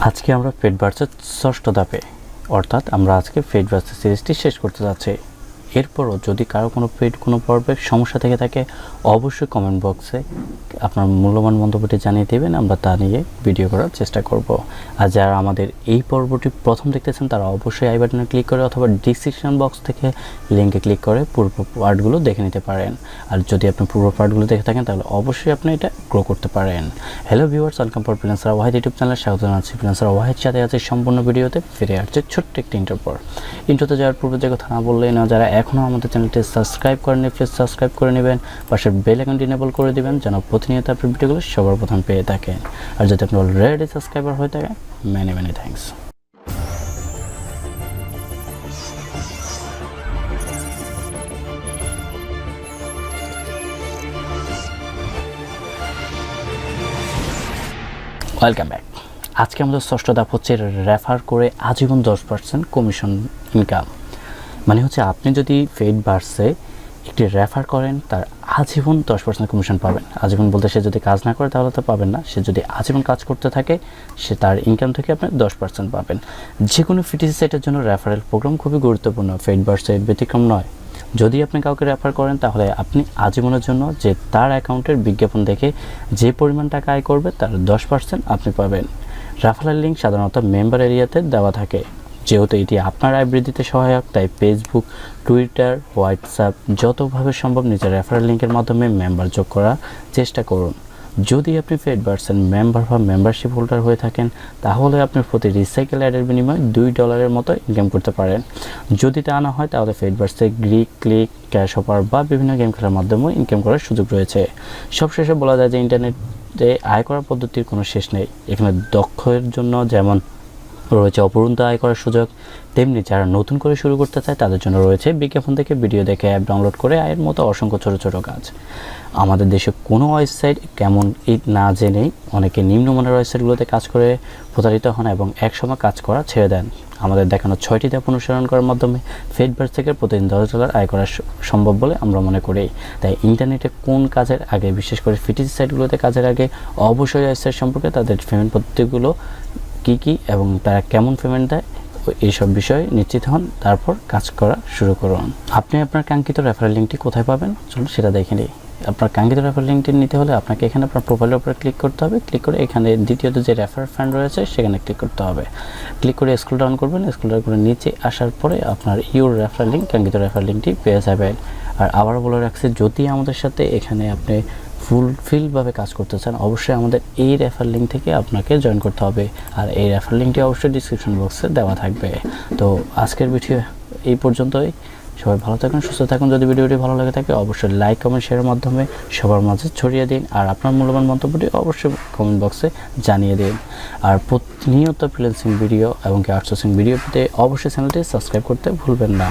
আজকে আমরা পেডভার্সের ষষ্ঠ ধাপে অর্থাৎ আমরা আজকে পেডভার্সের সিরিজটি শেষ করতে যাচ্ছি। এরপরও যদি কারো কোনো পর্বে সমস্যা থেকে থাকে অবশ্যই কমেন্ট বক্সে আপনার মূল্যবান মন্তব্যটি জানিয়ে দেবেন, আমরা তা নিয়ে ভিডিও করার চেষ্টা করব। আর যারা আমাদের এই পর্বটি প্রথম দেখতেছেন তারা অবশ্যই আই বাটনে ক্লিক করে অথবা ডিসক্রিপশন বক্স থেকে লিঙ্কে ক্লিক করে পূর্ব পার্টগুলো দেখে নিতে পারেন। আর যদি আপনি পূর্ব পার্টগুলো দেখে থাকেন তাহলে অবশ্যই আপনি এটা গ্রো করতে পারেন। Hello viewers, welcome for freelancer Wahid YouTube চ্যানেলে স্বাগত জানাচ্ছি। ফ্রিল্যান্সার ওয়াহিদ সাথে আছে সম্পূর্ণ ভিডিওতে ফিরে আসছে ছোট্ট একটি ইন্টার পর। ইন্ট্রোতে যাওয়ার পূর্বে যে কথা না বললেই না, যারা এখনও আমাদের চ্যানেলটি সাবস্ক্রাইব করেননি প্লিজ সাবস্ক্রাইব করে নেবেন, পাশের বেল আইকনটি এনেবল করে দেবেন যেন প্রতিনিয়ত আপনার ভিডিওগুলো সবার প্রথম পেয়ে থাকেন। আর যদি আপনি অলরেডি সাবস্ক্রাইবার হয়ে থাকেন many many thanks. Welcome back. আজকে আমাদের ষষ্ঠ ধাপ হচ্ছে রেফার করে আজীবন 10% কমিশন ইনকাম। মানে হচ্ছে আপনি যদি পেডভার্সে একটি রেফার করেন তার আজীবন 10% কমিশন পাবেন। আজীবন বলতে সে যদি কাজ না করে তাহলে তো পাবেন না, সে যদি আজীবন কাজ করতে থাকে সে তার ইনকাম থেকে আপনি 10% পাবেন। যে কোনো ফিটিসি সাইটের জন্য রেফারেল প্রোগ্রাম খুবই গুরুত্বপূর্ণ, পেডভার্সে ব্যতিক্রম নয়। যদি আপনি কাউকে রেফার করেন তাহলে আপনি আজীবনের জন্য যে তার অ্যাকাউন্টের বিজ্ঞাপন দেখে যে পরিমাণ টাকা আয় করবে তার 10% আপনি পাবেন। রেফারেল লিঙ্ক সাধারণত মেম্বার এরিয়াতে দেওয়া থাকে। যেহেতু এটি আপনার আয় বৃদ্ধিতে সহায়ক, তাই ফেসবুক, টুইটার, হোয়াটসঅ্যাপ যতভাবে সম্ভব নিজের রেফারেল লিঙ্কের মাধ্যমে মেম্বার যোগ করার চেষ্টা করুন। যদি আপনি পেডভার্সের মেম্বার বা মেম্বারশিপ হোল্ডার হয়ে থাকেন তাহলে আপনি প্রতি রিসাইকেল অ্যাডের বিনিময়ে $2 মতো ইনকাম করতে পারেন। যদি তা না হয় তাহলে পেডভার্সে ক্লিক, ক্যাশ অফার বা বিভিন্ন গেম খেলার মাধ্যমেও ইনকাম করার সুযোগ রয়েছে। সবশেষে বলা যায় যে ইন্টারনেটে আয় করার পদ্ধতির কোনো শেষ নেই। এখানে দক্ষের জন্য যেমন রয়েছে অপরন্ত আয় করার সুযোগ, তেমনি যারা নতুন করে শুরু করতে চায় তাদের জন্য রয়েছে বিজ্ঞাপন থেকে ভিডিও দেখে অ্যাপ ডাউনলোড করে আয়ের মতো অসংখ্য ছোটো ছোটো কাজ। আমাদের দেশে কোনো ওয়েবসাইট কেমন না জেনেই অনেকে নিম্নমানের ওয়েবসাইটগুলোতে কাজ করে প্রতারিত হন এবং একসময় কাজ করা ছেড়ে দেন। আমাদের দেখানো 6টি ধাপ অনুসরণ করার মাধ্যমে পেডভার্স থেকে প্রতিদিন $10 আয় করা সম্ভব বলে আমরা মনে করি। তাই ইন্টারনেটে কোন কাজের আগে, বিশেষ করে ফিটিসি সাইটগুলোতে কাজের আগে অবশ্যই ওয়েবসাইট সম্পর্কে তাদের পেমেন্ট পদ্ধতিগুলো কী এবং তারা কেমন পেমেন্ট দেয় এইসব বিষয়ে নিশ্চিত হন, তারপর কাজ করা শুরু করুন। আপনি আপনার কাঙ্ক্ষিত রেফারেল লিঙ্কটি কোথায় পাবেন চলুন সেটা দেখে নিই। আপনার কাঙ্ক্ষিত রেফারেল লিঙ্কটি নিতে হলে আপনাকে এখানে আপনার প্রোফাইলের উপরে ক্লিক করতে হবে। ক্লিক করে এখানে দ্বিতীয়ত যে রেফার ফ্রেন্ড রয়েছে সেখানে ক্লিক করতে হবে। ক্লিক করে স্ক্রল ডাউন করবেন। স্ক্রল ডাউন করে নিচে আসার পরে আপনার ইউর রেফারেল লিঙ্ক, কাঙ্ক্ষিত রেফারেল লিঙ্কটি পেয়ে যাবেন। আর আবারও বলে রাখছি, যদি আমাদের সাথে এখানে আপনি ফুলফিলভাবে কাজ করতে চান অবশ্যই আমাদের এই রেফার লিঙ্ক থেকে আপনাকে জয়েন করতে হবে। আর এই রেফার লিঙ্কটি অবশ্যই ডিসক্রিপশন বক্সে দেওয়া থাকবে। তো আজকের ভিডিও এই পর্যন্তই। সবাই ভালো থাকুন, সুস্থ থাকুন। যদি ভিডিওটি ভালো লাগে থাকে অবশ্যই লাইক, কমেন্ট, শেয়ারের মাধ্যমে সবার মাঝে ছড়িয়ে দিন। আর আপনার মূল্যবান মন্তব্যটি অবশ্যই কমেন্ট বক্সে জানিয়ে দিন। আর প্রতিনিয়ত ফ্রিল্যান্সিং ভিডিও এবং আউটসোর্সিং ভিডিও পেতে অবশ্যই চ্যানেলটি সাবস্ক্রাইব করতে ভুলবেন না।